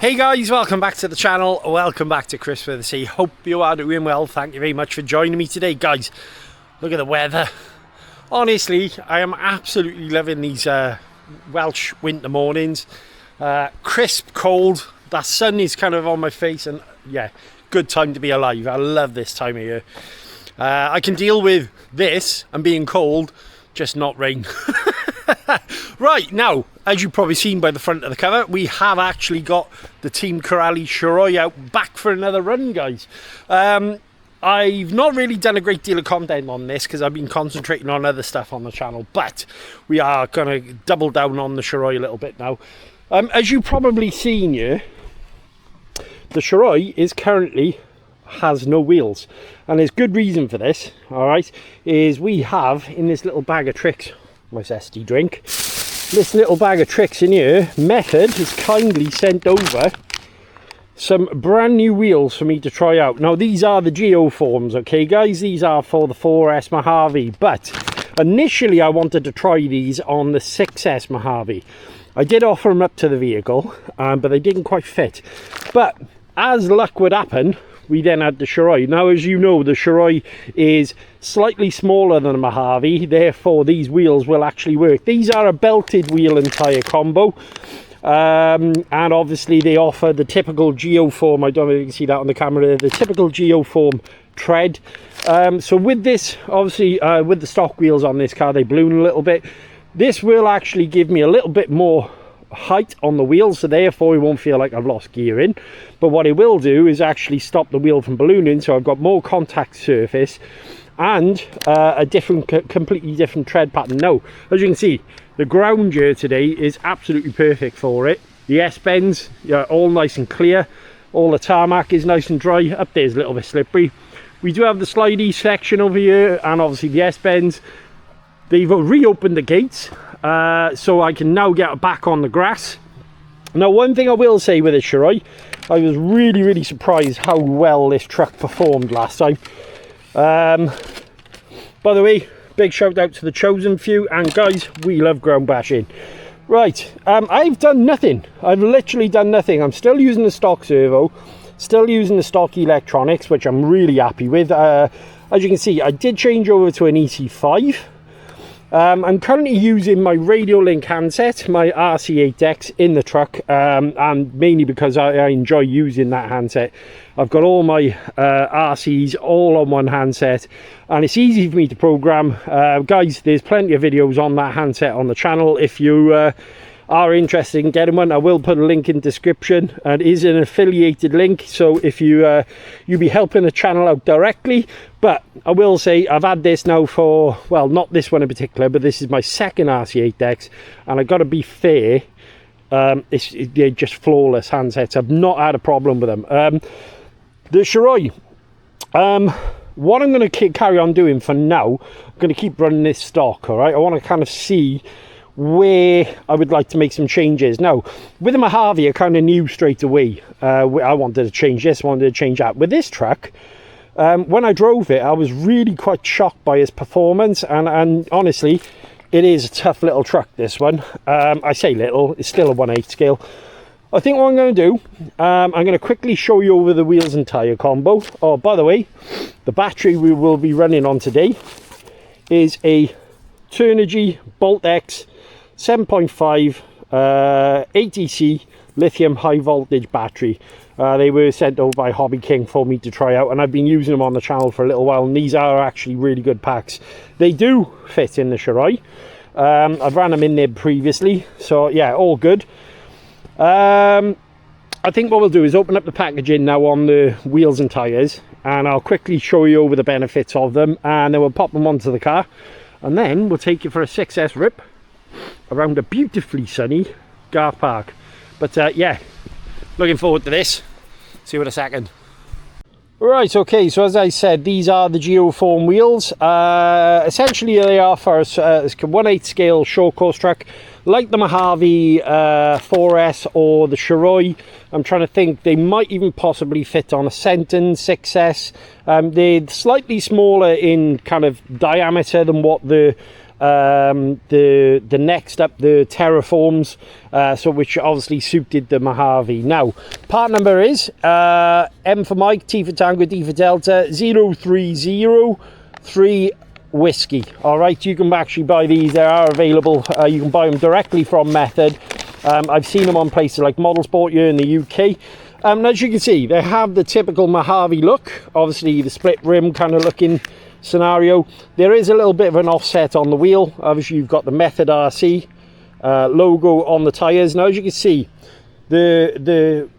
Hey guys, welcome back to the channel. Welcome back to Chris with the Sea. Hope you are doing well. Thank you very much for joining me today, guys. Look at the weather. Honestly, I am absolutely loving these Welsh winter mornings. Crisp, cold. That sun is kind of on my face, and yeah, good time to be alive. I love this time of year. I can deal with this and being cold, just not rain. Right, now, as you've probably seen by the front of the cover, we have actually got the Team Corally Shiroi out back for another run, guys. I've not really done a great deal of content on this because I've been concentrating on other stuff on the channel, but we are going to double down on the Shiroi a little bit now. As you've probably seen here, the Shiroi is currently has no wheels, and there's good reason for this. All right, is we have in this little bag of tricks, my zesty drink, this little bag of tricks in here, Method has kindly sent over some brand new wheels for me to try out. Now these are the Geoforms, okay guys, these are for the 4S Mojave, but initially I wanted to try these on the 6S Mojave. I did offer them up to the vehicle, but they didn't quite fit. But as luck would happen, we then had the Shiroi. Now, as you know, the Shiroi is slightly smaller than a Mojave, therefore these wheels will actually work. These are a belted wheel and tyre combo, and obviously they offer the typical Geoform. I don't know if you can see that on the camera there, the typical Geoform tread. So with this, obviously with the stock wheels on this car, they balloon a little bit. This will actually give me a little bit more height on the wheel, so therefore it won't feel like I've lost gearing. But what it will do is actually stop the wheel from ballooning, so I've got more contact surface and a completely different tread pattern. Now, as you can see, the ground here today is absolutely perfect for it. The S-bends are all nice and clear, all the tarmac is nice and dry. Up there's a little bit slippery. We do have the slidey section over here, and obviously the S-bends. They've reopened the gates, so I can now get back on the grass. Now, one thing I will say with this Shiroi, I was really surprised how well this truck performed last time. By the way, big shout out to the chosen few, and guys, we love ground bashing. Right, I've done nothing. I've literally done nothing. I'm still using the stock servo, still using the stock electronics, which I'm really happy with. As you can see, I did change over to an EC5. I'm currently using my Radio Link handset, my RC8X in the truck, and mainly because I enjoy using that handset. I've got all my RCs all on one handset, and it's easy for me to program. Guys, there's plenty of videos on that handset on the channel. If you are interested in getting one, I will put a link in description, and it is an affiliated link, so if you'll be helping the channel out directly. But I will say I've had this now for, well, not this one in particular, but this is my second RC8X, and I've got to be fair, they're just flawless handsets. I've not had a problem with them. The Shiroi, what I'm going to carry on doing for now, I'm going to keep running this stock, all right? I want to kind of see where I would like to make some changes. Now, with the Mojave, I kind of knew straight away I wanted to change this, wanted to change that. With this truck, when I drove it, I was really quite shocked by its performance, and honestly, it is a tough little truck, this one. I say little, it's still a 1/8 scale. I think what I'm going to do, I'm going to quickly show you over the wheels and tyre combo. Oh, by the way, the battery we will be running on today is a LiHV Bolt X 7.5 ATC lithium high voltage battery. They were sent over by Hobby King for me to try out, and I've been using them on the channel for a little while, and these are actually really good packs. They do fit in the Shiroi. I've ran them in there previously, so yeah, all good. I think what we'll do is open up the packaging now on the wheels and tyres, and I'll quickly show you over the benefits of them, and then we'll pop them onto the car, and then we'll take you for a 6S rip around a beautifully sunny Garth Park. But yeah, looking forward to this. See you in a second. Right, okay, so as I said, these are the Geoform wheels. Essentially they are for a 1/8 scale short course truck, like the Mojave 4S or the Shiroi. I'm trying to think, they might even possibly fit on a Senton 6S. They're slightly smaller in kind of diameter than what the the next up, the Terraforms, so which obviously suited the Mojave. Now, part number is M for Mike, T for Tango, D for Delta, 0303 Whiskey. All right, you can actually buy these. They are available. You can buy them directly from Method. I've seen them on places like Model Sport here in the UK. And as you can see, they have the typical Mojave look, obviously the split rim kind of looking scenario. There is a little bit of an offset on the wheel. Obviously you've got the Method RC logo on the tyres. Now as you can see, the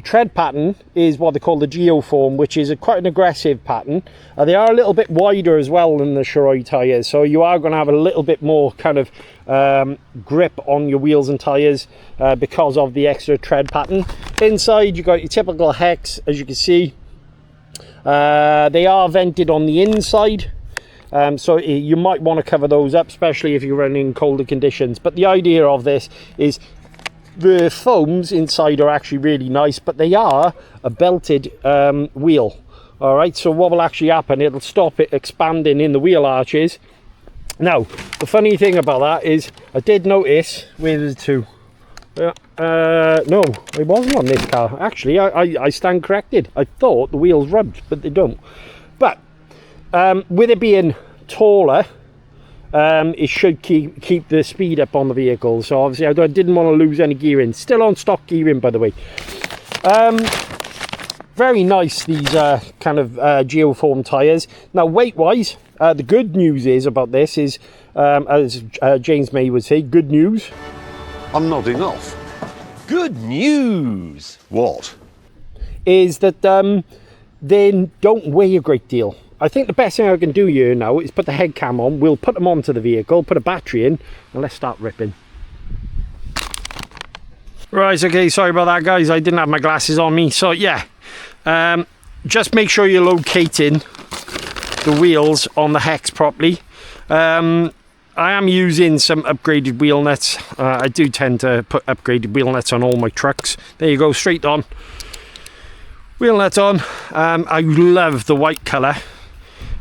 tread pattern is what they call the Geoform, which is quite an aggressive pattern. They are a little bit wider as well than the Shiroi tyres, so you are going to have a little bit more kind of grip on your wheels and tyres because of the extra tread pattern. Inside you got your typical Hex, as you can see. They are vented on the inside, so you might want to cover those up, especially if you're running in colder conditions. But the idea of this is the foams inside are actually really nice, but they are a belted wheel. All right, so what will actually happen, it'll stop it expanding in the wheel arches. Now the funny thing about that is I did notice with two no, it wasn't on this car. Actually, I stand corrected. I thought the wheels rubbed, but they don't. But with it being taller, it should keep the speed up on the vehicle. So obviously I didn't want to lose any gearing. Still on stock gearing, by the way. Very nice, these kind of Geoform tyres. Now weight wise, the good news is about this is, as James May would say, good news. I'm nodding off. Good news! What? Is that they don't weigh a great deal. I think the best thing I can do here now is put the head cam on. We'll put them onto the vehicle, put a battery in, and let's start ripping. Right, okay, sorry about that, guys. I didn't have my glasses on me. So yeah, just make sure you're locating the wheels on the Hex properly. I am using some upgraded wheel nuts. I do tend to put upgraded wheel nuts on all my trucks. There you go, straight on. Wheel nuts on. I love the white colour.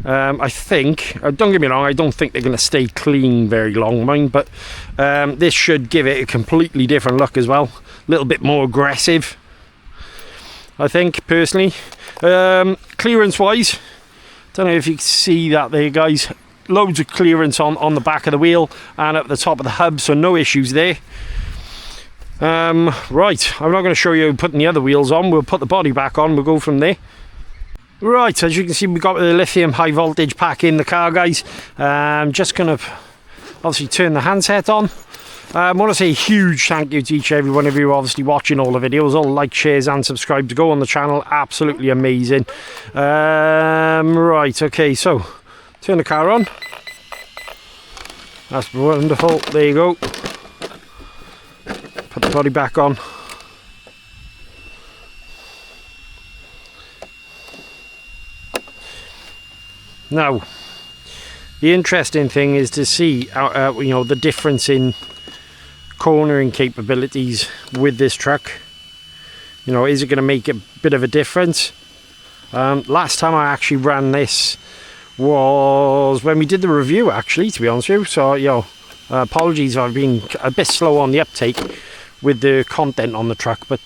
I think, don't get me wrong, I don't think they're going to stay clean very long, mind, but this should give it a completely different look as well. A little bit more aggressive, I think, personally. Clearance wise, don't know if you can see that there, guys. Loads of clearance on the back of the wheel and at the top of the hub, so no issues there. Right, I'm not going to show you putting the other wheels on. We'll put the body back on, we'll go from there. Right, as you can see, we've got the lithium high voltage pack in the car, guys. Just going to obviously turn the handset on. I want to say a huge thank you to each and every one of you obviously watching all the videos. All like, shares and subscribe to go on the channel. Absolutely amazing. Right, okay, so turn the car on. That's wonderful. There you go. Put the body back on. Now, the interesting thing is to see, you know, the difference in cornering capabilities with this truck. You know, is it going to make a bit of a difference? Last time I actually ran this was when we did the review, actually, to be honest with you. So, you know, apologies, I've been a bit slow on the uptake with the content on the truck, but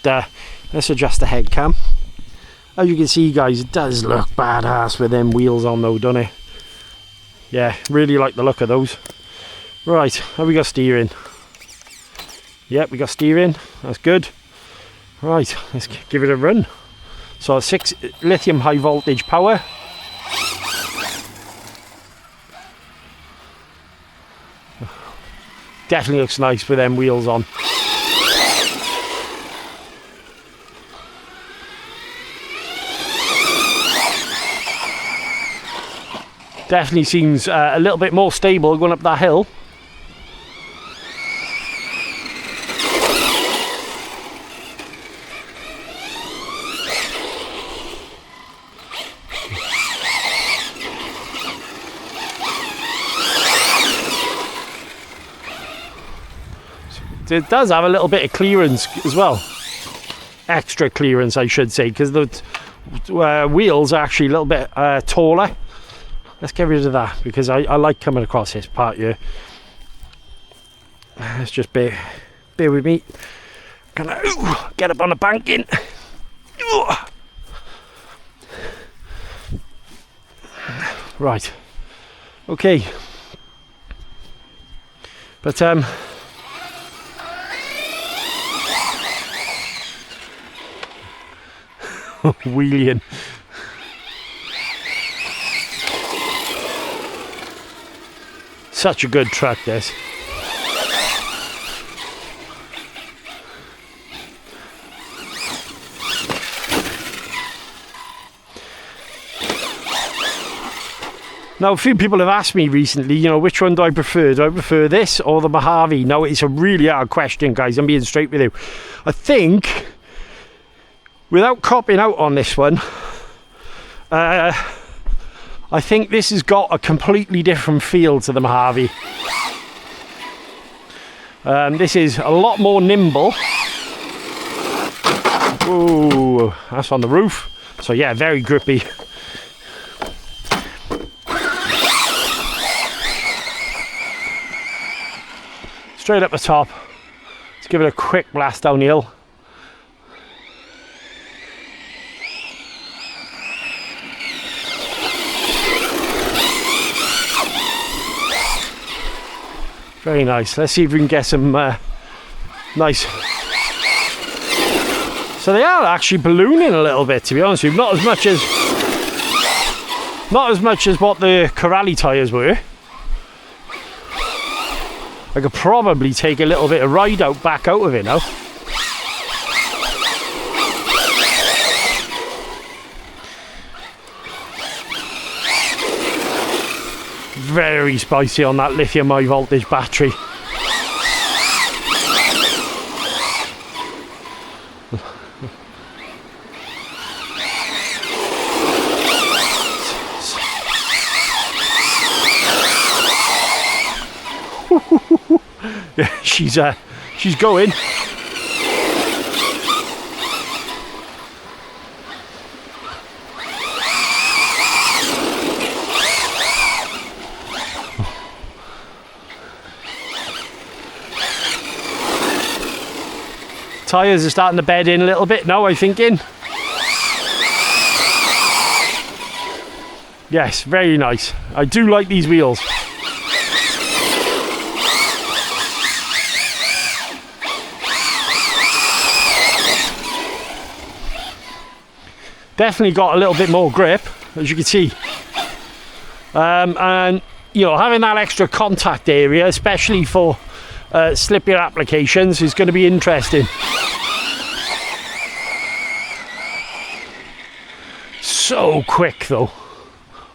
let's adjust the head cam. As you can see, guys, it does look badass with them wheels on though, doesn't it? Yeah, really like the look of those. Right, have we got steering? Yep, we got steering, that's good. Right, let's give it a run. So 6 lithium high voltage power. Definitely looks nice with them wheels on. Definitely seems a little bit more stable going up that hill. It does have a little bit of clearance as well, extra clearance I should say, because the wheels are actually a little bit taller. let's get rid of that, because I like coming across this part here. Let's just bear with me. Gonna get up on the banking. Right. Okay. But wheeling. Such a good truck, this. Now, a few people have asked me recently, you know, which one do I prefer? Do I prefer this or the Mojave? Now, it's a really hard question, guys. I'm being straight with you. I think, without copping out on this one, I think this has got a completely different feel to the Mojave. This is a lot more nimble. Ooh, that's on the roof. So yeah, very grippy. Straight up the top. Let's give it a quick blast downhill. Very nice. Let's see if we can get some nice. So they are actually ballooning a little bit, to be honest with you. Not as much as what the Corally tyres were. I could probably take a little bit of ride out back out of it now. Very spicy on that lithium high voltage battery. Yeah, she's going. Tyres are starting to bed in a little bit now, I'm thinking. Yes, very nice. I do like these wheels. Definitely got a little bit more grip, as you can see. And, you know, having that extra contact area, especially for slippier applications, is going to be interesting. So quick though,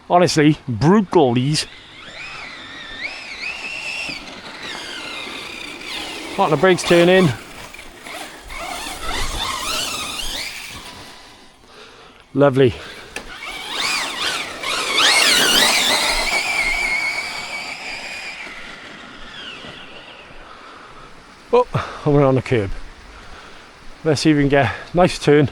honestly, brutal these. Letting the brakes turn in. Lovely. Oh, and we're on the curb. Let's see if we can get a nice turn.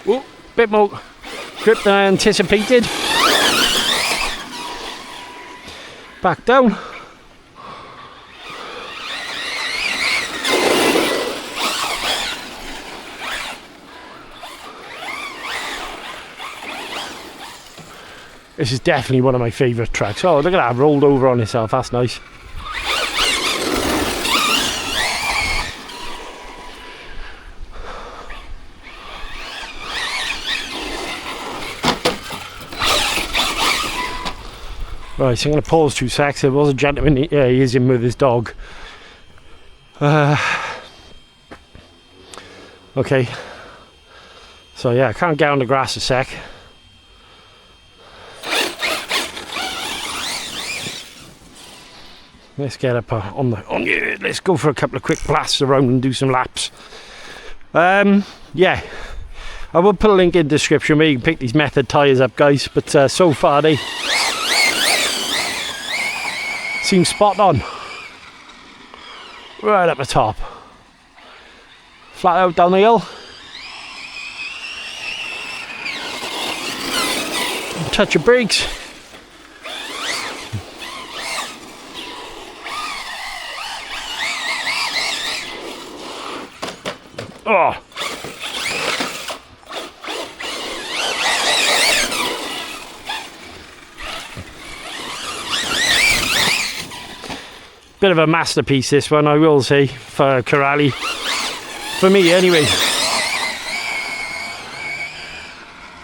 Oh, bit more grip than I anticipated. Back down. This is definitely one of my favourite tracks. Oh, look at that, rolled over on itself. That's nice. Right, so I'm going to pause 2 seconds. There was a gentleman, he is in with his dog. Okay. So yeah, I can't get on the grass a sec. Let's get up on the. Let's go for a couple of quick blasts around and do some laps. Yeah, I will put a link in the description where you can pick these Method tyres up, guys. But so far they seem spot on. Right up the top. flat out down the hill. Touch of brakes. Oh. Bit of a masterpiece, this one, I will say, for Corally. For me, anyway.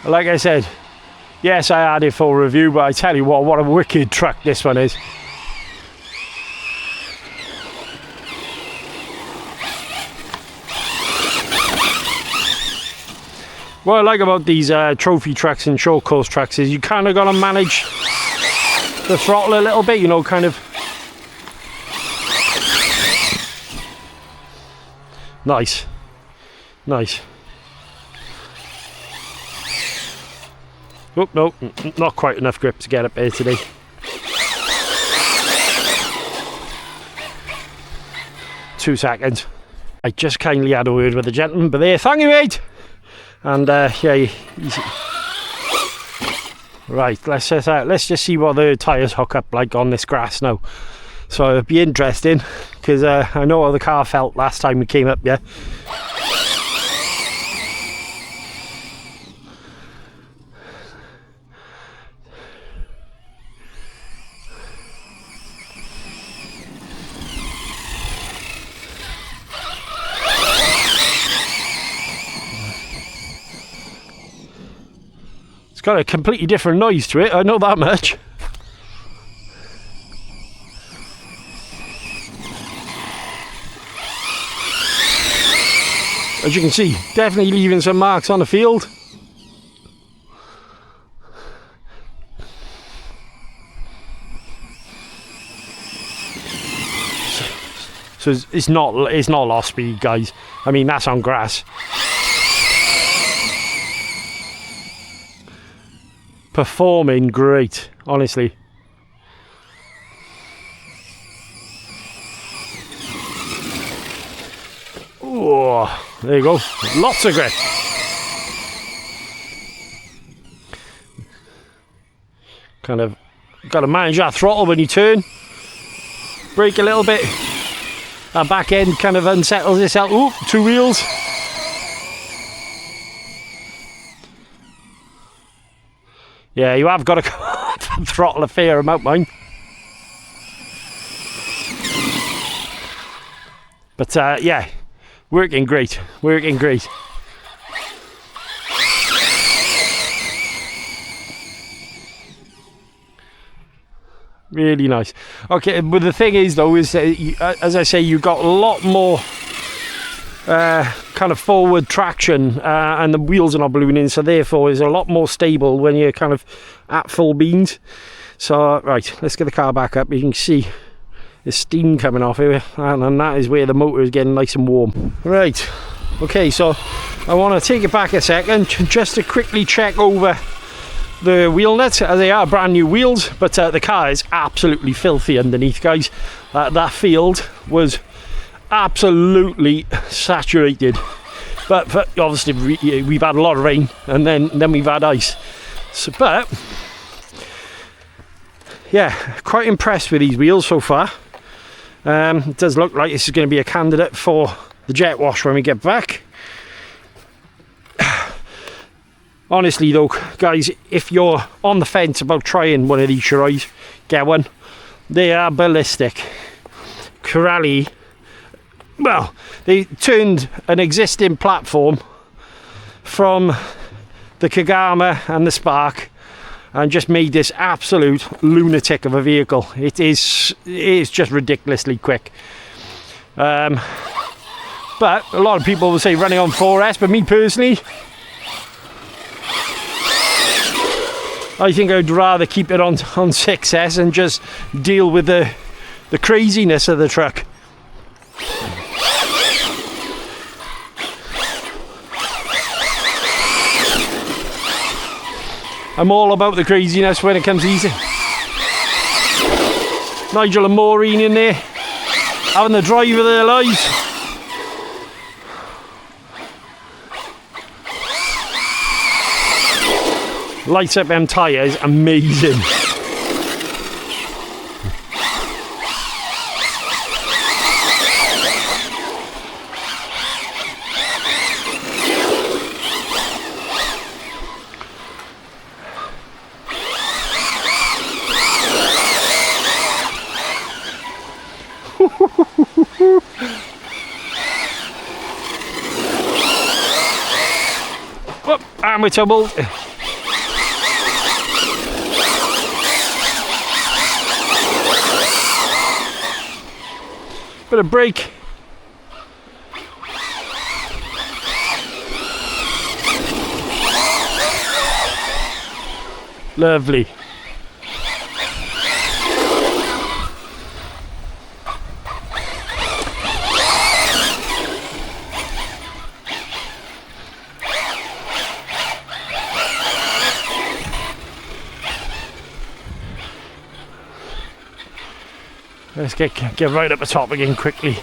Like I said, yes, I had it for review, but I tell you what a wicked truck this one is. What I like about these trophy trucks and short course trucks is you kind of got to manage the throttle a little bit, you know, kind of. Nice. Nice. Oh, no, not quite enough grip to get up there today. Two seconds. I just kindly had a word with the gentleman, but there, thank you, mate. And yeah, right, let's just see what the tyres hook up like on this grass now. So it'll be interesting, because I know how the car felt last time we came up here. It's got a completely different noise to it, I know that much. As you can see, definitely leaving some marks on the field. So it's not lost speed, guys. I mean, that's on grass. Performing great, honestly. Oh, there you go. Lots of grip. Kind of got to manage that throttle when you turn. Brake a little bit. That back end kind of unsettles itself. Ooh, two wheels. Yeah, you have got to throttle a fair amount, mind. But yeah, working great, working great. Really nice. Okay, but the thing is though, is as I say, you got a lot more kind of forward traction, and the wheels are not ballooning, so therefore it's a lot more stable when you're kind of at full beans. So right, let's get the car back up. You can see there's steam coming off here, and that is where the motor is getting nice and warm. Right, okay, so I want to take it back a second just to quickly check over the wheel nuts. They are brand new wheels, but the car is absolutely filthy underneath, guys. That field was absolutely saturated, but obviously we've had a lot of rain, and then we've had ice. So, but yeah, quite impressed with these wheels so far. It does look like this is going to be a candidate for the jet wash when we get back. Honestly though, guys, if you're on the fence about trying one of these Shirois, get one. They are ballistic. Corally, well, they turned an existing platform from the Kagama and the Spark and just made this absolute lunatic of a vehicle. It is just ridiculously quick. But a lot of people will say running on 4S, but me personally, I think I'd rather keep it on 6S and just deal with the craziness of the truck. I'm all about the craziness when it comes easy. Nigel and Maureen in there, having the drive of their lives. lights up them tyres, amazing. Whoop, and we're tumbled. Bit of brake. Lovely. Let's get right up the top again quickly.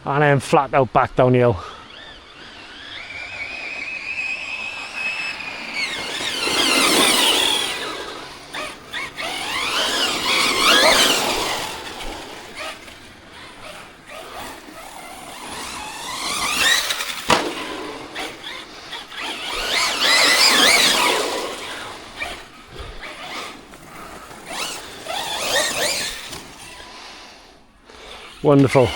And then flat out back down the hill. Wonderful.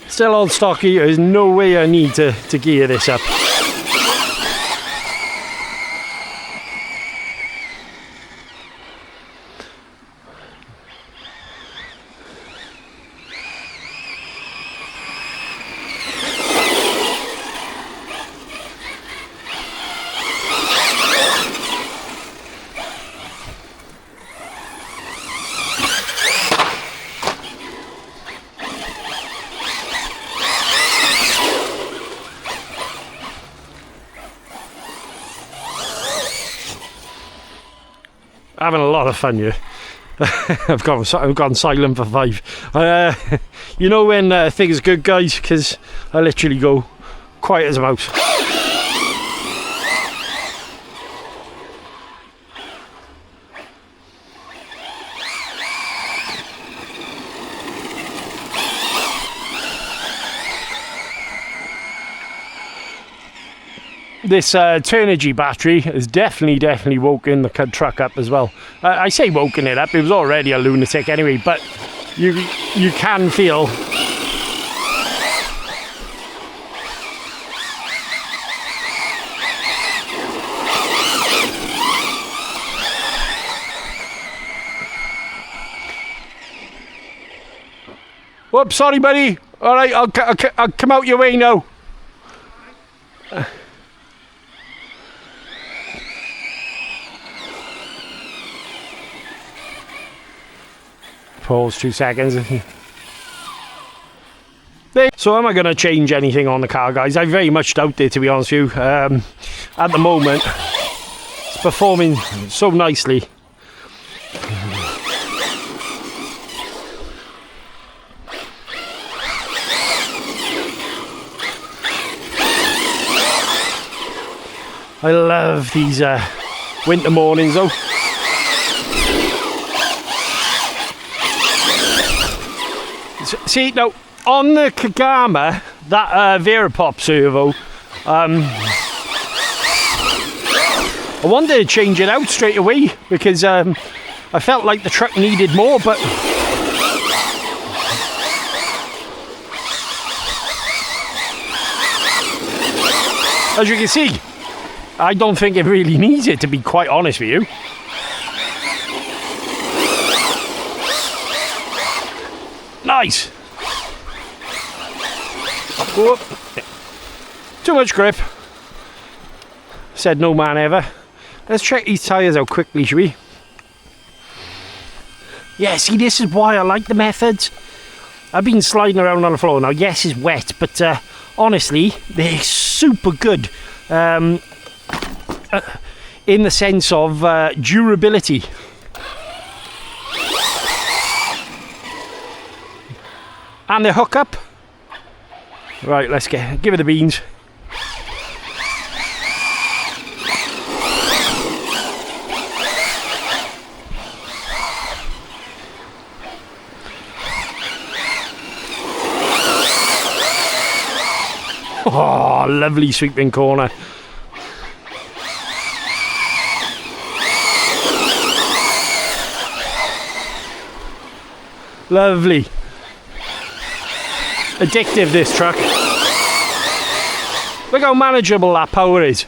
Still on stocky, there's no way I need to gear this up. Having a lot of fun here. I've gone silent for 5. You know when things are good, guys, because I literally go quiet as a mouse. This Turnigy battery has definitely woken the truck up as well. I say woken it up, it was already a lunatic anyway, but you can feel whoops, sorry buddy. Alright, I'll come out your way now. Pause 2 seconds. So am I going to change anything on the car, guys? I very much doubt it, to be honest with you. At the moment, it's performing so nicely. I love these winter mornings though. See, now, on the Kagama, that Verapop servo, I wanted to change it out straight away because I felt like the truck needed more, but as you can see, I don't think it really needs it, to be quite honest with you. Nice. Whoop. Too much grip. Said no man ever. Let's check these tyres out quickly, shall we? Yeah, see, this is why I like the Methods. I've been sliding around on the floor now. Yes, it's wet, but honestly, they're super good in the sense of durability. And they hook up. Right, let's give it the beans. Oh, lovely sweeping corner. Lovely. Addictive, this truck. Look how manageable that power is.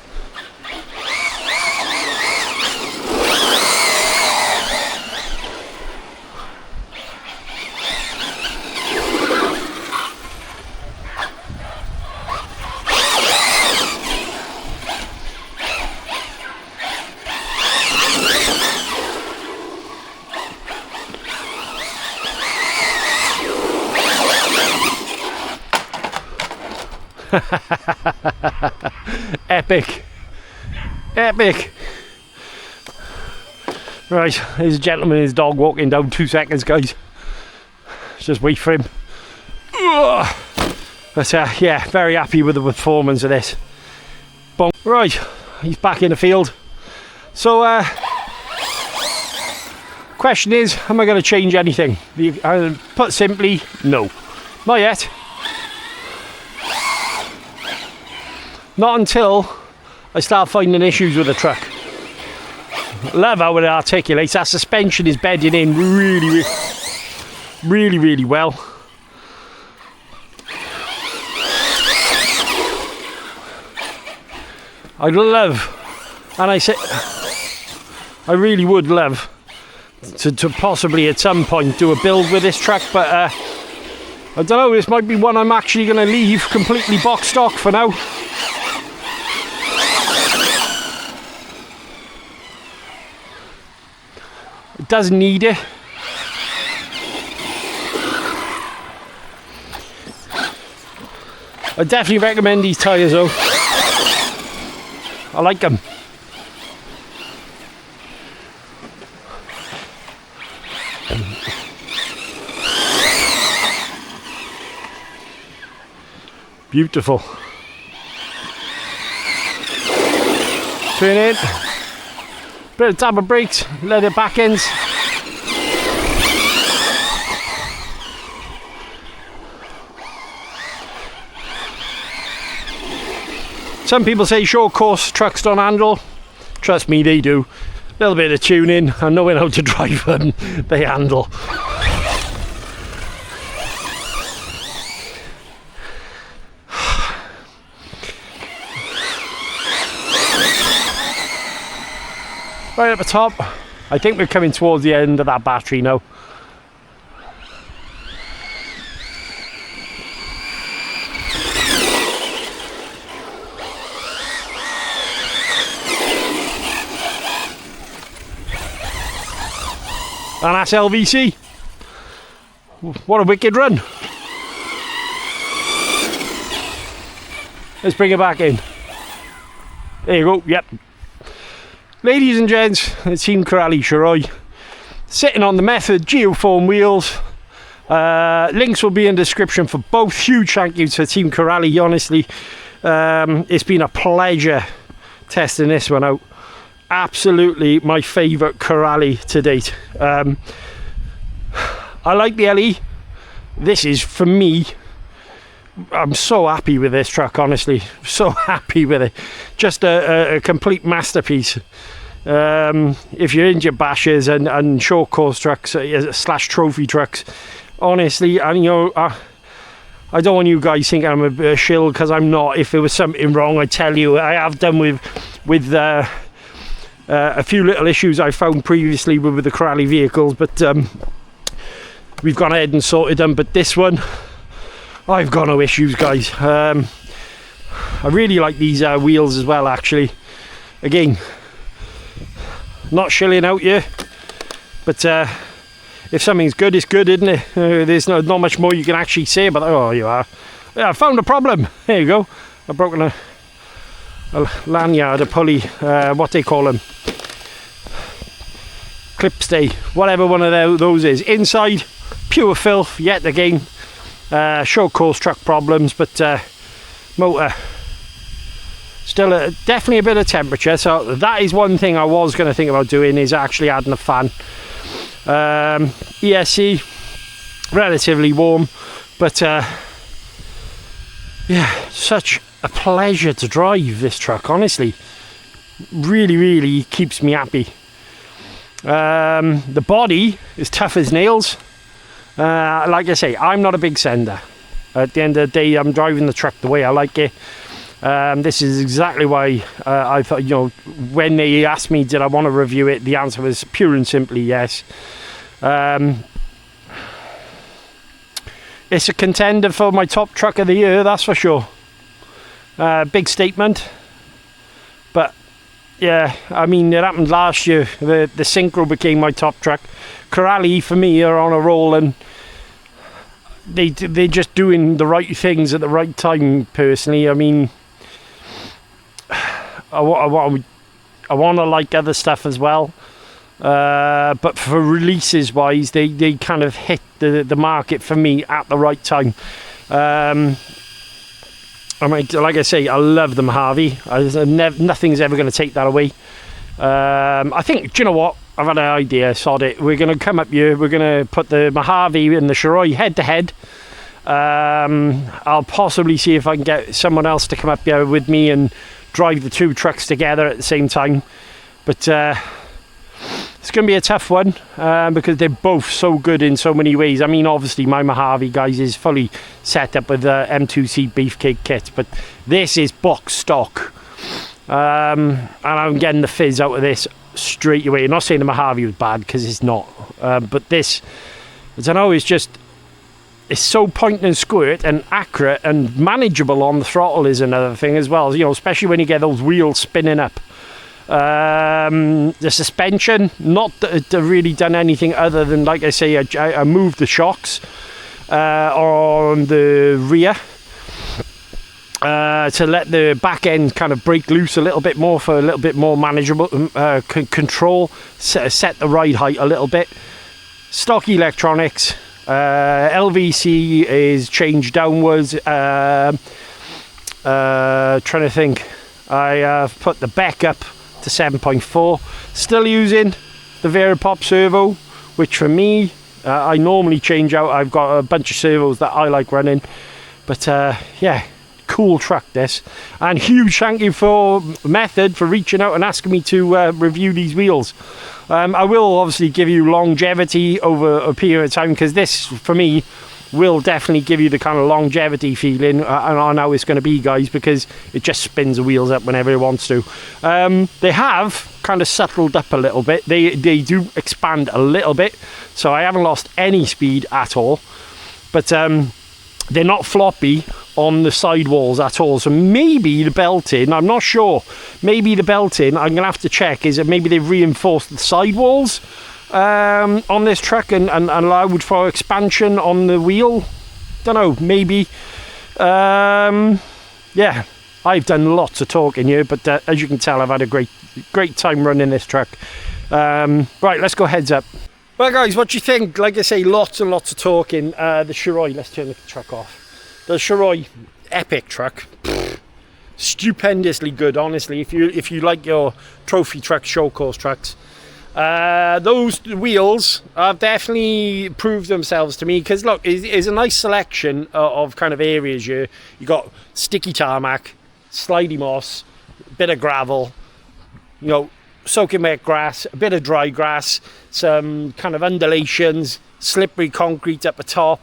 Epic. Epic. Right, there's a gentleman and his dog walking down. 2 seconds, guys. Just wait for him. Ugh. But yeah, very happy with the performance of this. Bonk. Right, he's back in the field. So question is, am I going to change anything? Put simply, no. Not yet. Not until I start finding issues with the truck. Love how it articulates. That suspension is bedding in really well. I'd love, and I really would love to possibly at some point do a build with this truck, but I don't know, this might be one I'm actually going to leave completely box stock for now. It doesn't need it. I definitely recommend these tyres though. I like them. Beautiful. Turn in. Bit of tap of brakes, leather back ends. Some people say short course trucks don't handle. Trust me, they do. A little bit of tuning and knowing how to drive them, they handle. Right at the top, I think we're coming towards the end of that battery now. And that's LVC. What a wicked run. Let's bring it back in. There you go, yep. Ladies and gents, it's Team Corally Shiroi, sitting on the Method Geoform wheels. Links will be in the description for both. Huge thank you to Team Corally, honestly. It's been a pleasure testing this one out. Absolutely my favourite Corally to date. I like the LE. This is, for me, I'm so happy with this truck, honestly. So happy with it. Just a complete masterpiece. If you're into bashers and short course trucks slash trophy trucks, honestly, and you know, I don't want you guys thinking I'm a shill, because I'm not. If there was something wrong, I tell you. I have done with a few little issues I found previously with the Corally vehicles, but we've gone ahead and sorted them. But this one, I've got no issues, guys. I really like these wheels as well, actually. Again, not shilling out here, but if something's good, it's good, isn't it? There's not much more you can actually say about that. Oh, you are. Yeah, I found a problem. There you go. I've broken a lanyard, a pulley, what they call them. Clip stay, whatever one of those is. Inside, pure filth, yet again. Show course truck problems, but motor still definitely a bit of temperature, so that is one thing I was going to think about doing, is actually adding a fan. ESC, relatively warm, but yeah, such a pleasure to drive this truck, honestly. Really keeps me happy. The body is tough as nails. Like I say, I'm not a big sender. At the end of the day, I'm driving the truck the way I like it. This is exactly why I thought, you know, when they asked me did I want to review it, the answer was pure and simply yes. It's a contender for my top truck of the year, that's for sure. Big statement, but yeah, I mean, it happened last year. The Synchro became my top truck. Corally, for me, are on a roll, and they're just doing the right things at the right time, personally. I mean, I want to like other stuff as well, but for releases wise, they kind of hit the market for me at the right time. I mean, like I say, I love the Mojave. Nothing's ever going to take that away. I think, do you know what? I've had an idea, sod it. We're going to come up here, we're going to put the Mojave and the Shiroi head to head. I'll possibly see if I can get someone else to come up here with me and drive the two trucks together at the same time. But it's going to be a tough one, because they're both so good in so many ways. I mean, obviously my Mojave, guys, is fully set up with the M2C beefcake kit, but this is box stock, and I'm getting the fizz out of this straight away. I'm not saying the Mojave was bad, because it's not, but this, I don't know, it's so point and squirt and accurate and manageable on the throttle is another thing as well, you know, especially when you get those wheels spinning up. The suspension, not really done anything other than, like I say, I moved the shocks on the rear to let the back end kind of break loose a little bit more for a little bit more manageable control, set the ride height a little bit. Stock electronics, LVC is changed downwards. Trying to think, I put the back up to 7.4, still using the Varipop servo, which for me, I normally change out. I've got a bunch of servos that I like running, but yeah, cool truck this, and huge thank you for Method for reaching out and asking me to review these wheels. I will obviously give you longevity over a period of time, because this for me will definitely give you the kind of longevity feeling on how it's going to be, guys, because it just spins the wheels up whenever it wants to. They have kind of settled up a little bit. They do expand a little bit, so I haven't lost any speed at all, but they're not floppy on the sidewalls at all. So maybe the belting, I'm not sure, maybe the belting, I'm gonna have to check, is that maybe they've reinforced the sidewalls on this truck and allowed for expansion on the wheel. Don't know, maybe. Yeah, I've done lots of talking here, but as you can tell, I've had a great time running this truck. Right, let's go heads up. Well, guys, what do you think? Like I say, lots and lots of talking. The Shiroi, let's turn the truck off. The Shiroi, epic truck. Stupendously good, honestly. If you like your trophy trucks, show course trucks, those wheels have definitely proved themselves to me, because look, it's a nice selection of kind of areas here. You got sticky tarmac, slidey moss, bit of gravel, you know, soaking wet grass, a bit of dry grass, some kind of undulations, slippery concrete up the top.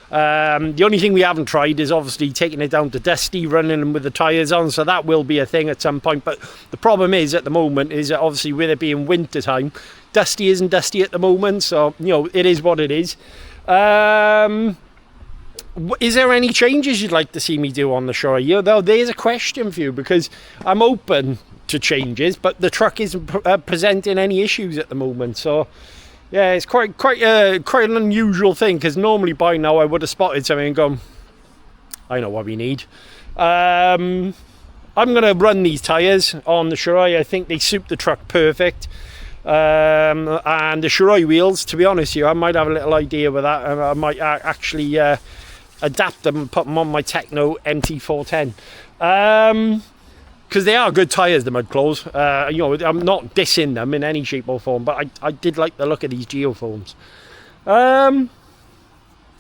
The only thing we haven't tried is obviously taking it down to dusty, running them with the tyres on, so that will be a thing at some point. But the problem is at the moment is that obviously with it being winter time, dusty isn't dusty at the moment, so you know, it is what it is. is there any changes you'd like to see me do on the Shiroi? Though there's a question for you, because I'm open to changes, but the truck isn't presenting any issues at the moment. So yeah, it's quite an unusual thing, because normally by now I would have spotted something and gone, I know what we need. I'm going to run these tyres on the Shiroi. I think they suit the truck perfect. And the Shiroi wheels, to be honest with you, I might have a little idea with that. I might actually adapt them and put them on my Techno MT410. Because they are good tyres, the mud claws. You know, I'm not dissing them in any shape or form, but I did like the look of these Geoforms.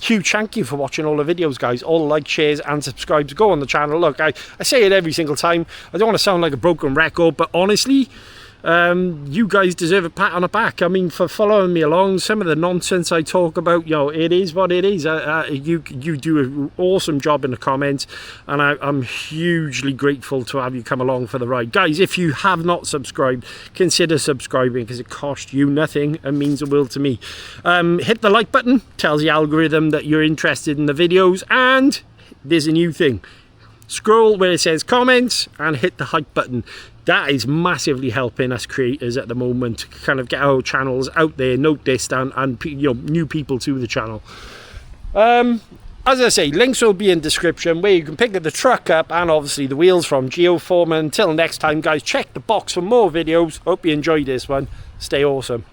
Huge thank you for watching all the videos, guys. All the likes, shares and subscribes go on the channel. Look, I say it every single time. I don't want to sound like a broken record, but honestly, you guys deserve a pat on the back. I mean, for following me along. Some of the nonsense I talk about, you know, it is what it is. You do an awesome job in the comments, and I'm hugely grateful to have you come along for the ride. Guys, if you have not subscribed, consider subscribing, because it costs you nothing and means the world to me. Hit the like button, tells the algorithm that you're interested in the videos, and there's a new thing. Scroll where it says comments and hit the hype button. That is massively helping us creators at the moment to kind of get our channels out there, noticed, and you know, new people to the channel. As I say, links will be in description where you can pick the truck up and obviously the wheels from Geoform. Until next time, guys, check the box for more videos. Hope you enjoyed this one. Stay awesome.